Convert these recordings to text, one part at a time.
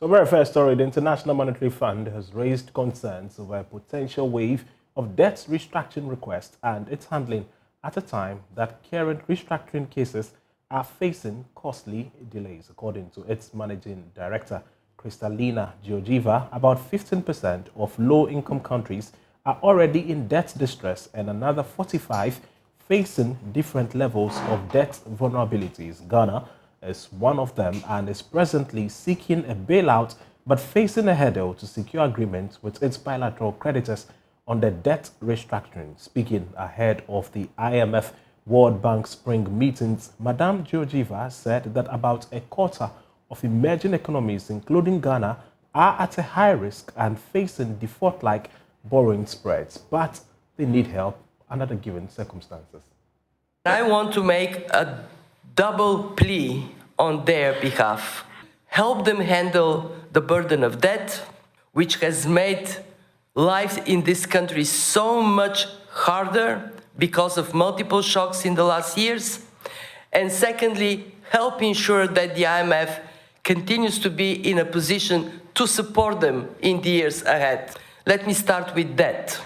Our very first story, the International Monetary Fund has raised concerns over a potential wave of debt restructuring requests and its handling at a time that current restructuring cases are facing costly delays. According to its managing director, Kristalina Georgieva, about 15% of low-income countries are already in debt distress and another 45 facing different levels of debt vulnerabilities. Ghana is one of them and is presently seeking a bailout but facing a hurdle to secure agreement with its bilateral creditors on the debt restructuring. Speaking ahead of the IMF World Bank spring meetings, Madame Georgieva said that about a quarter of emerging economies, including Ghana, are at a high risk and facing default-like borrowing spreads, but they need help under the given circumstances. I want to make a double plea on their behalf. Help them handle the burden of debt, which has made life in this country so much harder because of multiple shocks in the last years. And secondly, help ensure that the IMF continues to be in a position to support them in the years ahead. Let me start with debt.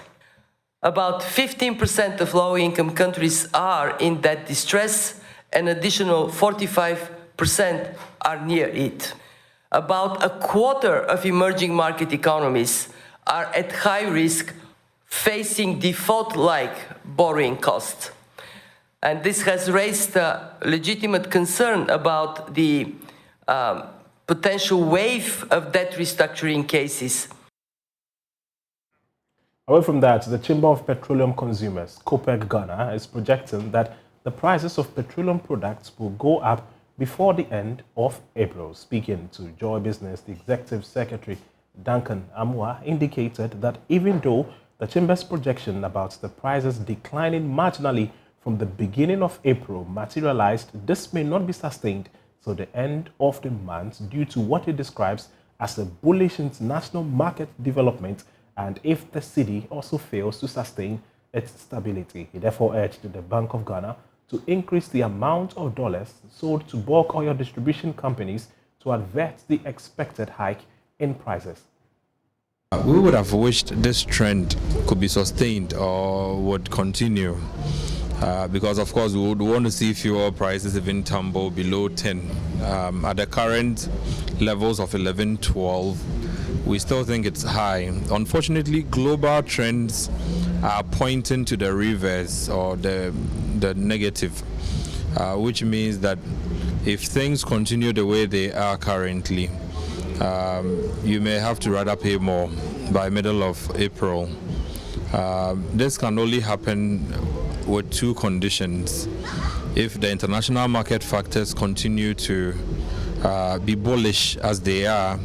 About 15% of low-income countries are in debt distress, an additional 45% are near it. About a quarter of emerging market economies are at high risk, facing default-like borrowing costs. And this has raised a legitimate concern about the potential wave of debt restructuring cases. Away from that, the Chamber of Petroleum Consumers, COPEC Ghana, is projecting that the prices of petroleum products will go up before the end of April. Speaking to Joy Business, the Executive Secretary, Duncan Amwa, indicated that even though the Chamber's projection about the prices declining marginally from the beginning of April materialized, this may not be sustained till the end of the month due to what he describes as a bullish international market development, and if the cedi also fails to sustain its stability. He therefore urged the Bank of Ghana to increase the amount of dollars sold to bulk oil distribution companies to avert the expected hike in prices. We would have wished this trend could be sustained or would continue because, of course, we would want to see fuel prices even tumble below 10. At the current levels of 11, 12, we still think it's high. Unfortunately, global trends are pointing to the reverse or the negative, which means that if things continue the way they are currently, you may have to rather pay more by middle of April. This can only happen with two conditions. If the international market factors continue to be bullish as they are,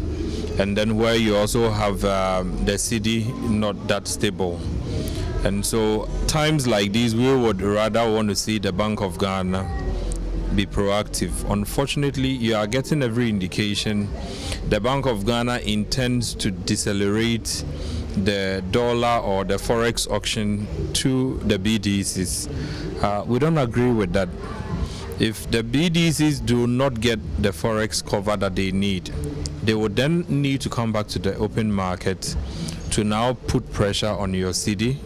and then where you also have the cedi not that stable. And so times like these, we would rather want to see the Bank of Ghana be proactive. Unfortunately, you are getting every indication the Bank of Ghana intends to decelerate the dollar or the forex auction to the BDCs. We don't agree with that. If the BDCs do not get the forex cover that they need, they would then need to come back to the open market to now put pressure on your cedi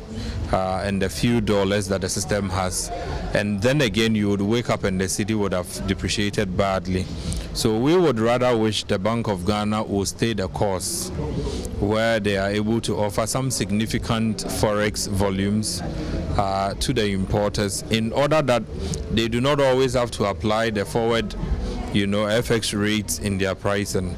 and the few dollars that the system has. And then again, you would wake up and the cedi would have depreciated badly. So we would rather wish the Bank of Ghana will stay the course where they are able to offer some significant forex volumes to the importers in order that they do not always have to apply the forward, FX rates in their pricing.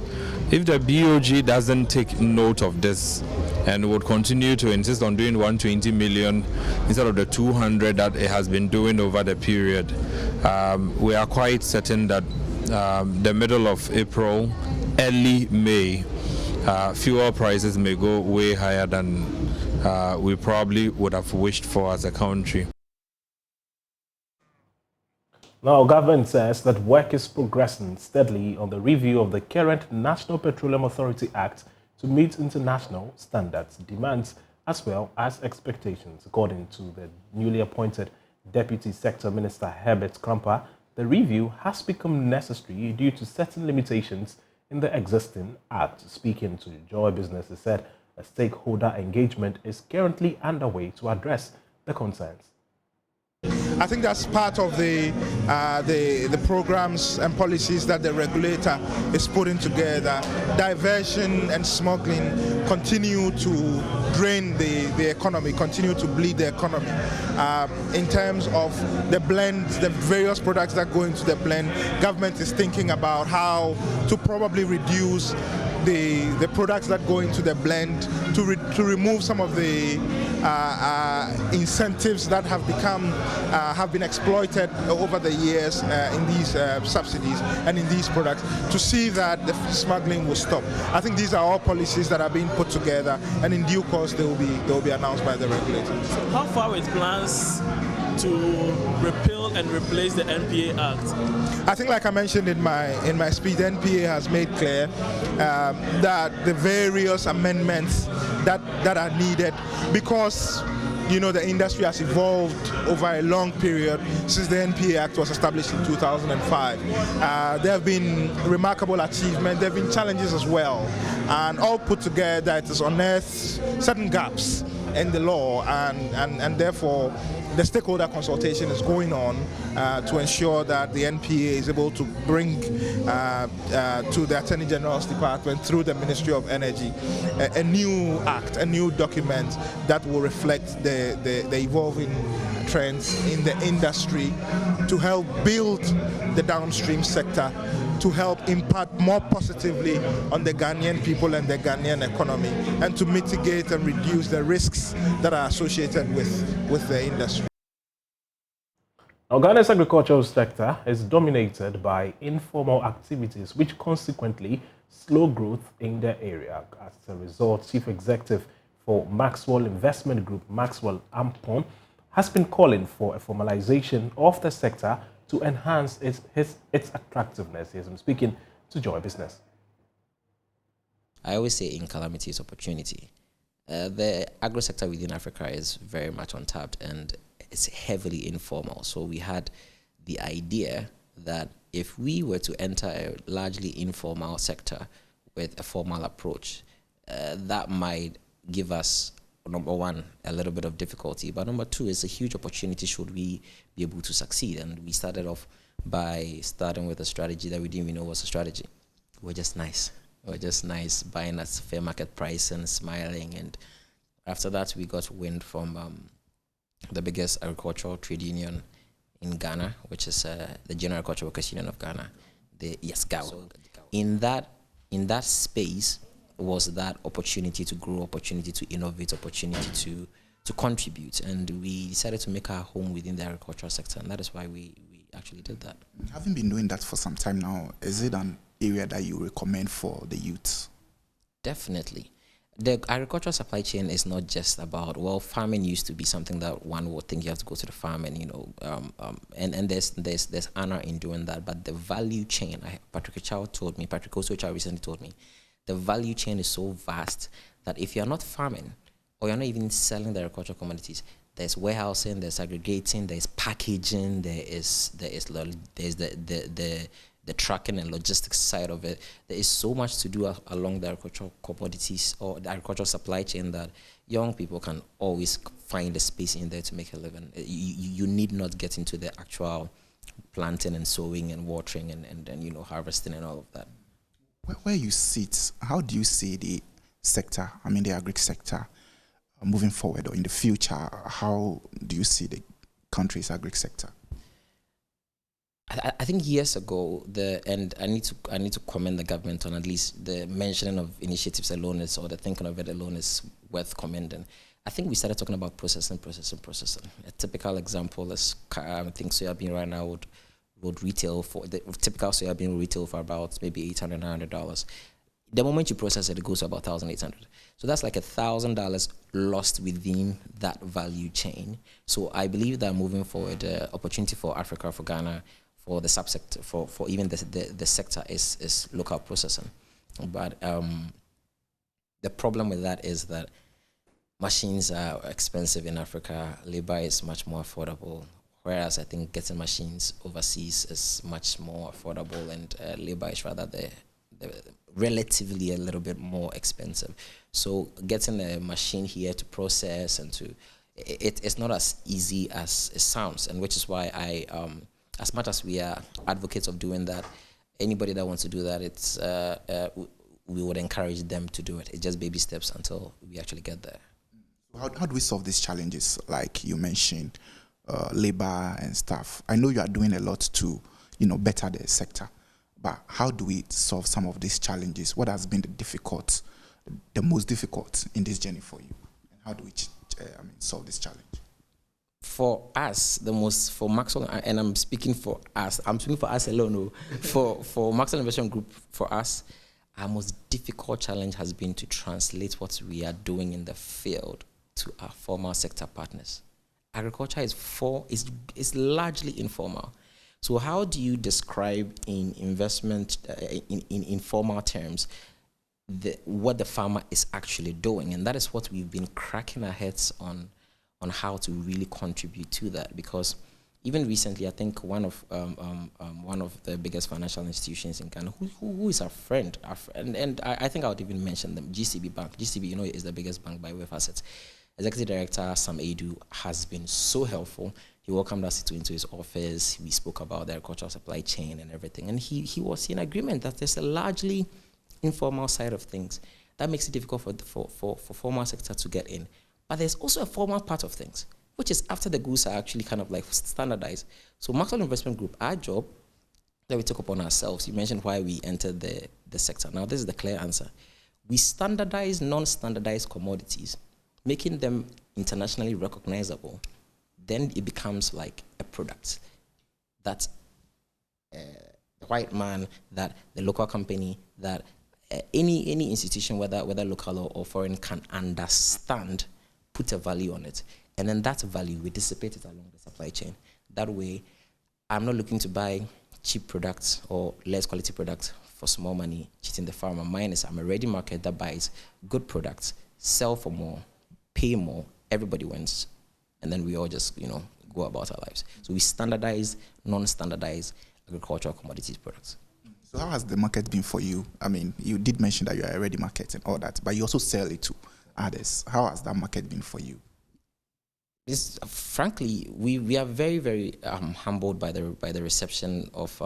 If the BOG doesn't take note of this and would continue to insist on doing 120 million instead of the 200 that it has been doing over the period, we are quite certain that the middle of April, early May, fuel prices may go way higher than we probably would have wished for as a country. Now, government says that work is progressing steadily on the review of the current National Petroleum Authority Act to meet international standards, demands, as well as expectations. According to the newly appointed Deputy Sector Minister Herbert Krampa, the review has become necessary due to certain limitations in the existing act. Speaking to Joy Business, he said a stakeholder engagement is currently underway to address the concerns. I think that's part of the programs and policies that the regulator is putting together. Diversion and smuggling continue to drain the economy, continue to bleed the economy. In terms of the blend, the various products that go into the blend, government is thinking about how to probably reduce the products that go into the blend, to remove some of the incentives that have been exploited over the years in these subsidies and in these products, to see that the smuggling will stop. I think these are all policies that are being put together, and in due course they will be announced by the regulator. How far with plans to repeal and replace the NPA Act? I think, like I mentioned in my speech, the NPA has made clear that the various amendments that are needed, because the industry has evolved over a long period since the NPA Act was established in 2005. There have been remarkable achievements, there have been challenges as well, and all put together it has unearthed certain gaps in the law, and therefore the stakeholder consultation is going on to ensure that the NPA is able to bring to the Attorney General's Department through the Ministry of Energy a new act, a new document that will reflect the evolving trends in the industry, to help build the downstream sector, to help impact more positively on the Ghanaian people and the Ghanaian economy, and to mitigate and reduce the risks that are associated with the industry. Now, Ghana's agricultural sector is dominated by informal activities, which consequently slow growth in the area. As a result, Chief Executive for Maxwell Investment Group, Maxwell Ampon, has been calling for a formalization of the sector to enhance its attractiveness. Yes, I'm speaking to Joy Business. I always say in calamity is opportunity. The agro sector within Africa is very much untapped and it's heavily informal. So we had the idea that if we were to enter a largely informal sector with a formal approach, that might give us, number one, a little bit of difficulty, but number two, it's a huge opportunity should we be able to succeed. And we started off by starting with a strategy that we didn't even know was a strategy. We're just nice. We're just nice, buying at fair market price and smiling. And after that, we got wind from the biggest agricultural trade union in Ghana, which is the General Agricultural Workers Union of Ghana, the GAW. So in that space was that opportunity to grow, opportunity to innovate, opportunity to contribute, and we decided to make our home within the agricultural sector, and that is why we actually did that. Having been doing that for some time now, is it an area that you recommend for the youth? Definitely. The agricultural supply chain is not just about, well, farming used to be something that one would think you have to go to the farm and, and there's honor in doing that. But the value chain, Patrick Osocha recently told me, the value chain is so vast that if you're not farming or you're not even selling the agricultural commodities, there's warehousing, there's aggregating, there's packaging, there's the tracking and logistics side of it. There is so much to do along the agricultural commodities or the agricultural supply chain that young people can always find a space in there to make a living. You need not get into the actual planting and sowing and watering and harvesting and all of that. Where you sit, how do you see the sector, the agri sector, moving forward or in the future? How do you see the country's agri sector? I think years ago, and I need to commend the government on at least the mentioning of initiatives alone or the thinking of it alone is worth commending. I think we started talking about processing. A typical example is I think soybean right now would retail for the typical soybean retail for about maybe $800, $900. The moment you process it, it goes to about $1,800. So that's like $1,000 lost within that value chain. So I believe that moving forward, the opportunity for Africa, for Ghana, for the subsector, for even the sector is local processing. But the problem with that is that machines are expensive in Africa. Labor is much more affordable. Whereas I think getting machines overseas is much more affordable, and labor is rather relatively a little bit more expensive. So getting a machine here to process and to, it's not as easy as it sounds, and which is why I, as much as we are advocates of doing that, anybody that wants to do that, it's we would encourage them to do it. It's just baby steps until we actually get there. How do we solve these challenges, like you mentioned, labor and stuff? I know you are doing a lot to, better the sector, but how do we solve some of these challenges? What has been the most difficult in this journey for you? And how do we solve this challenge? For us, for Maxwell, and I'm speaking for us alone, no. for Maxwell Investment Group, for us, our most difficult challenge has been to translate what we are doing in the field to our formal sector partners. Agriculture is largely informal. So how do you describe in investment, in informal terms, what the farmer is actually doing? And that is what we've been cracking our heads on how to really contribute to that. Because even recently, I think one of the biggest financial institutions in Ghana, who is our friend, and I think I would even mention them, GCB Bank. GCB, is the biggest bank by way of assets. Executive Director Sam Edu has been so helpful. He welcomed us into his office. We spoke about the agricultural supply chain and everything. And he was in agreement that there's a largely informal side of things that makes it difficult for formal sector to get in. But there's also a formal part of things, which is after the goods are actually kind of like standardized. So Maxwell Investment Group, our job that we took upon ourselves, you mentioned why we entered the sector. Now, this is the clear answer. We standardize non-standardized commodities, making them internationally recognizable. Then it becomes like a product that the white man, that the local company, that any institution, whether local or foreign, can understand, put a value on it. And then that value, we dissipate it along the supply chain. That way, I'm not looking to buy cheap products or less quality products for small money, cheating the farmer. Mine is I'm a ready market that buys good products, sell for more, pay more, everybody wins. And then we all just, go about our lives. So we standardize, non-standardized agricultural commodities products. So how has the market been for you? I mean, you did mention that you are a ready market and all that, but you also sell it to others. How has that market been for you? Frankly, we are very, very humbled by the reception of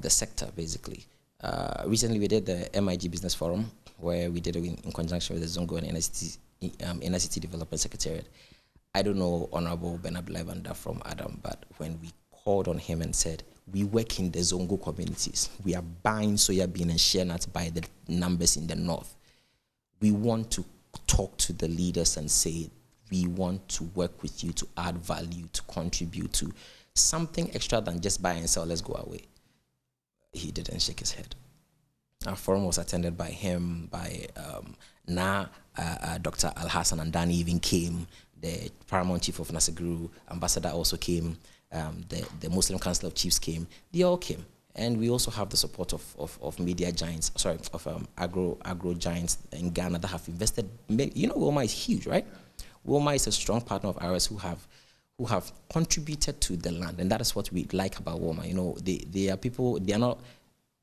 the sector. Basically, recently we did the MIG Business Forum, where we did it in conjunction with the Zongo and NICT Development Secretariat. I don't know Honorable Ben Abdullah from Adam, but when we called on him and said, we work in the Zongo communities, we are buying soya bean and shea nuts by the numbers in the north. We want to talk to the leaders and say, we want to work with you to add value, to contribute to something extra than just buy and sell, let's go away. He didn't shake his head. Our forum was attended by him, by Dr. Al-Hassan Andani even came, the Paramount Chief of Nasegru, Ambassador also came, the Muslim Council of Chiefs came, they all came. And we also have the support of media giants, agro giants in Ghana that have invested. Wilma is huge, right? Wilma is a strong partner of ours who have contributed to the land, and that is what we like about Wilma. They are people. They are not,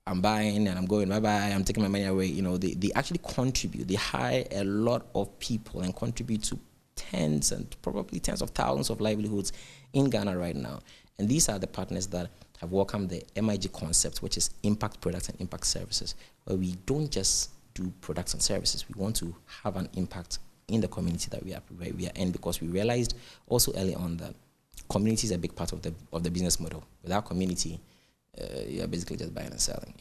I'm buying and I'm going, bye-bye, I'm taking my money away. They actually contribute. They hire a lot of people and contribute to tens of thousands of livelihoods in Ghana right now. And these are the partners that have welcomed the MIG concept, which is impact products and impact services, where we don't just do products and services. We want to have an impact in the community that we are in, because we realized also early on that community is a big part of the business model. Without community, you're basically just buying and selling,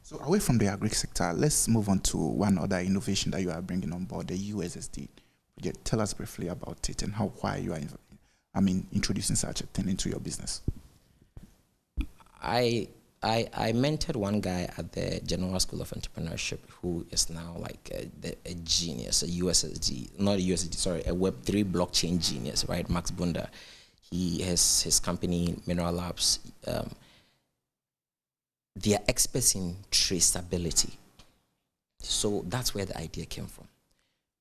So away from the agri sector, let's move on to one other innovation that you are bringing on board, the USSD. Tell us briefly about it and why you are introducing such a thing into your business. I mentored one guy at the General School of Entrepreneurship who is now like a genius, a Web3 blockchain genius, right? Max Bunda. He has his company, Mineral Labs. They are experts in traceability. So that's where the idea came from.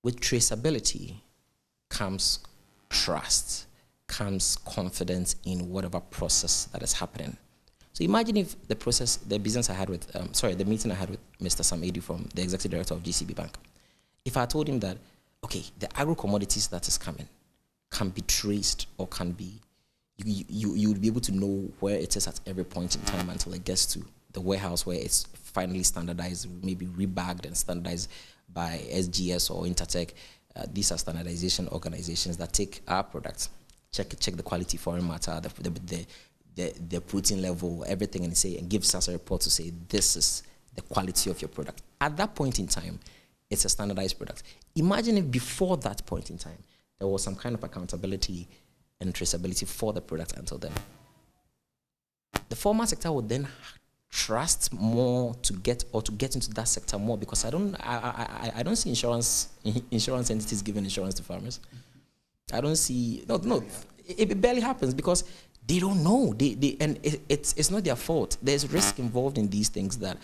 With traceability comes trust, comes confidence in whatever process that is happening. So So imagine if the meeting I had with Mr. Sam Edu from the executive director of GCB Bank. If I told him that, okay, the agro-commodities that is coming can be traced or can be, you would be able to know where it is at every point in time until it gets to the warehouse where it's finally standardized, maybe rebagged and standardized by SGS or Intertech. These are standardization organizations that take our products, check the quality, foreign matter, the protein level, everything, and gives us a report to say this is the quality of your product. At that point in time, it's a standardized product. Imagine if before that point in time, there was some kind of accountability and traceability for the product until then. The formal sector would then trust more to get into that sector more, because I don't see insurance entities giving insurance to farmers. I don't see it barely happens because they don't know. It's not their fault. There's risk involved in these things that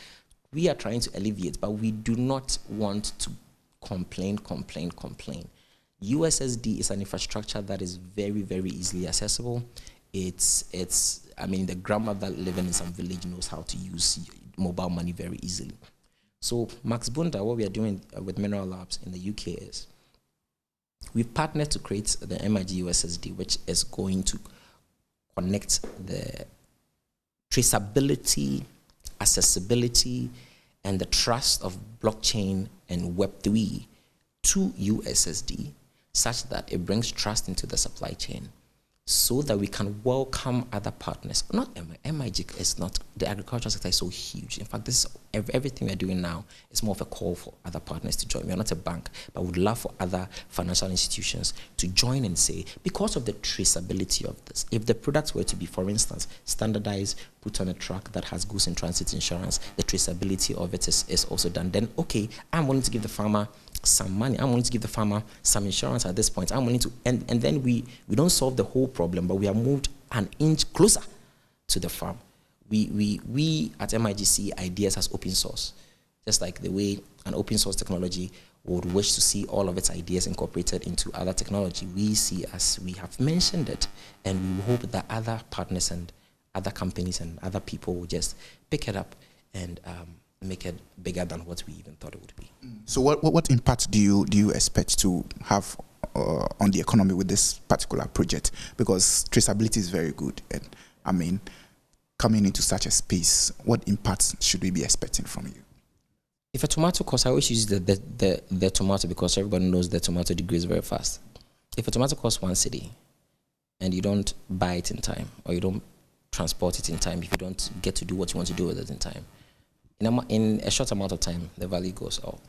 we are trying to alleviate, but we do not want to complain. USSD is an infrastructure that is very, very easily accessible. I mean, the grandmother living in some village knows how to use mobile money very easily. So Max Bunda, what we are doing with Mineral Labs in the UK is we've partnered to create the MIG USSD, which is going to connect the traceability, accessibility, and the trust of blockchain and Web3 to USSD, such that it brings trust into the supply chain, so that we can welcome other partners. Not MIG is not, the agricultural sector is so huge. In fact, this is everything we're doing now is more of a call for other partners to join. We are not a bank, but would love for other financial institutions to join and say, because of the traceability of this, if the products were to be, for instance, standardized, put on a truck that has goods in transit insurance, the traceability of it is also done, then okay, I'm willing to give the farmer some money. I'm willing to give the farmer some insurance at this point. I'm willing to, and then we don't solve the whole problem, but we are moved an inch closer to the farm. We at MIG see ideas as open source, just like the way an open source technology would wish to see all of its ideas incorporated into other technology. We see, as we have mentioned it, and we hope that other partners and other companies and other people will just pick it up and make it bigger than what we even thought it would be. So what impact do you expect to have on the economy with this particular project? Because traceability is very good, and I mean, coming into such a space, what impact should we be expecting from you? If a tomato costs, I always use the tomato because everybody knows the tomato degrades very fast. If a tomato costs 1 cedi and you don't buy it in time, or you don't transport it in time, if you don't get to do what you want to do with it in time, in a short amount of time, the value goes up.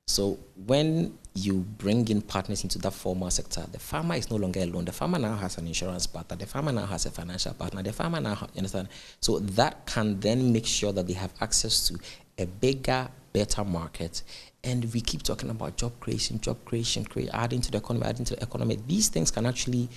So when you bring in partners into that formal sector, the farmer is no longer alone. The farmer now has an insurance partner. The farmer now has a financial partner. The farmer now, you understand? So that can then make sure that they have access to a bigger, better market. And we keep talking about job creation, adding to the economy. These things can actually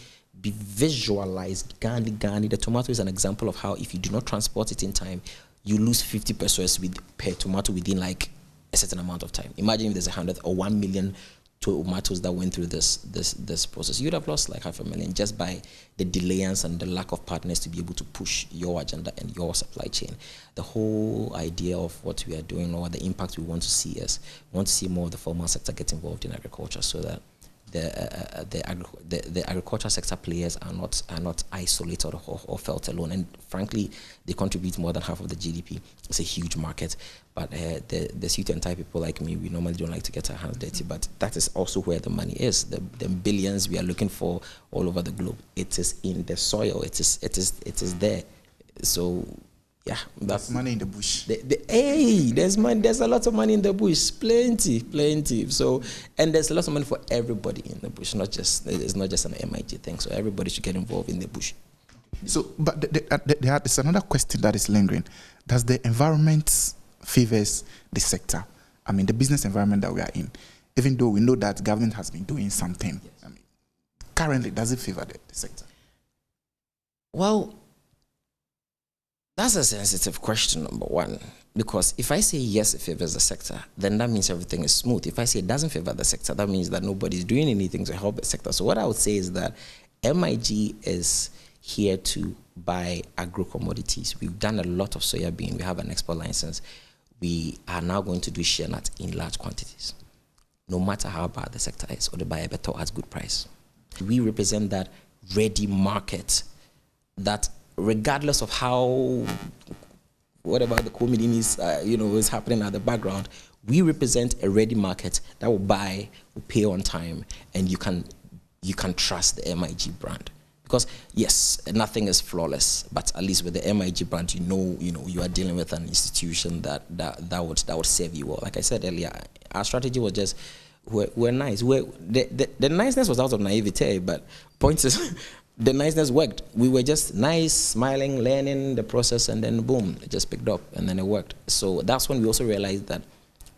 be visualized. Gandhi. The tomato is an example of how if you do not transport it in time, you lose 50 pesos per tomato within like a certain amount of time. Imagine if there's 100 or 1 million tomatoes that went through this process. You'd have lost like 500,000 just by the delayance and the lack of partners to be able to push your agenda and your supply chain. The whole idea of what we are doing, or the impact we want to see is, we want to see more of the formal sector get involved in agriculture, so that the agricultural sector players are not isolated or felt alone. And frankly, they contribute more than half of the GDP. It's a huge market, but the suit and tie people like me, we normally don't like to get our hands dirty. But that is also where the money is. The billions we are looking for all over the globe, it is in the soil. It is there. So yeah, that's money in the bush. There's money. There's a lot of money in the bush. Plenty. So, and there's a lot of money for everybody in the bush. It's not just an MIG thing. So everybody should get involved in the bush. So, but there's another question that is lingering. Does the environment favors the sector? I mean, the business environment that we are in, even though we know that government has been doing something. Yes. I mean, currently, does it favor the sector? Well, that's a sensitive question, number one, because if I say yes, it favors the sector, then that means everything is smooth. If I say it doesn't favor the sector, that means that nobody's doing anything to help the sector. So what I would say is that MIG is here to buy agro commodities. We've done a lot of soya bean. We have an export license. We are now going to do shea nut in large quantities, no matter how bad the sector is, or the buyer better at good price. We represent that ready market that, regardless of how, whatever the comedian is, is happening at the background, we represent a ready market that will buy, will pay on time, and you can trust the MIG brand. Because yes, nothing is flawless, but at least with the MIG brand, you are dealing with an institution that would serve you well. Like I said earlier, our strategy was just we're nice. The niceness was out of naivete, but point is, the niceness worked. We were just nice, smiling, learning the process, and then boom, it just picked up, and then it worked. So that's when we also realized that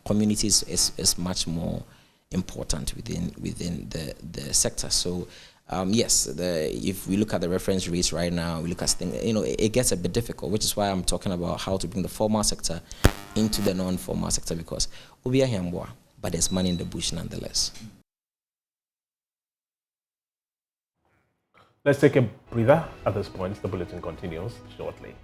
community is much more important within the sector. So yes, if we look at the reference rates right now, we look at things, it gets a bit difficult, which is why I'm talking about how to bring the formal sector into the non-formal sector, because we are here, but there's money in the bush nonetheless. Let's take a breather at this point. The bulletin continues shortly.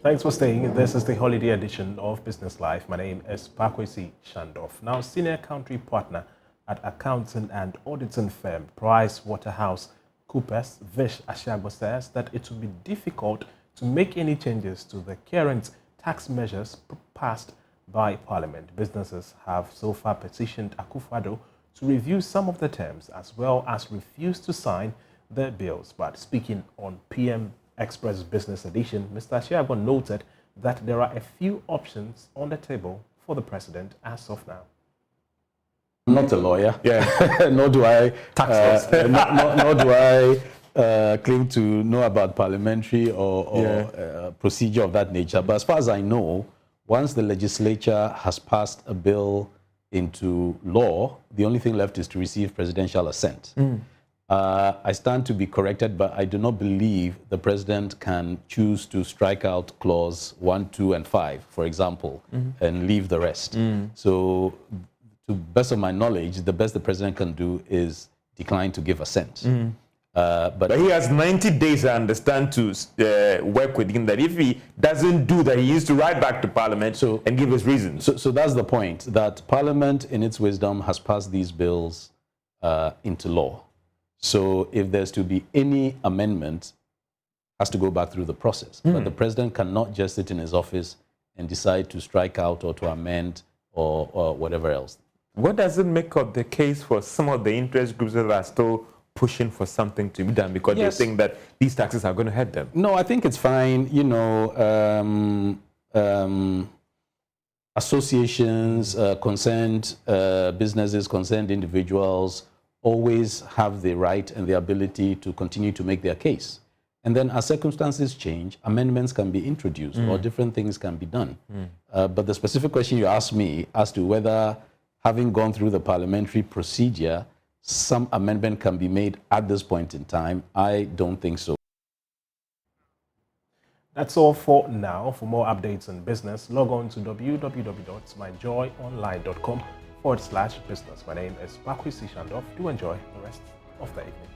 Thanks for staying. This is the holiday edition of Business Life. My name is Paa Kwesi Schandorf. Now, senior country partner at accounting and auditing firm PricewaterhouseCoopers, Vish Ashiagbo, says that it will be difficult to make any changes to the current tax measures passed by Parliament. Businesses have so far petitioned Akufo-Addo to review some of the terms, as well as refuse to sign the bills. But speaking on PM Express Business Edition, Mr. Ashiagbo noted that there are a few options on the table for the president as of now. I'm not a lawyer, nor do I claim to know about parliamentary or procedure of that nature. But as far as I know, once the legislature has passed a bill into law, the only thing left is to receive presidential assent. I stand to be corrected, but I do not believe the president can choose to strike out clause 1, 2, and 5, for example, and leave the rest. So, to best of my knowledge, the best the president can do is decline to give assent. But he has 90 days, I understand, to work with him. That if he doesn't do that, he needs to write back to Parliament and give his reasons. So that's the point, that Parliament, in its wisdom, has passed these bills into law. So if there's to be any amendment, it has to go back through the process. But the president cannot just sit in his office and decide to strike out or to amend or whatever else. What does it make of the case for some of the interest groups that are still pushing for something to be done because they think that these taxes are going to hurt them? No, I think it's fine. Associations, concerned businesses, concerned individuals always have the right and the ability to continue to make their case. And then as circumstances change, amendments can be introduced or different things can be done. But the specific question you asked me as to whether, having gone through the parliamentary procedure, some amendment can be made at this point in time, I don't think so. That's all for now. For more updates on business, log on to www.myjoyonline.com/business. My name is Paa Kwesi Schandorf. Do enjoy the rest of the evening.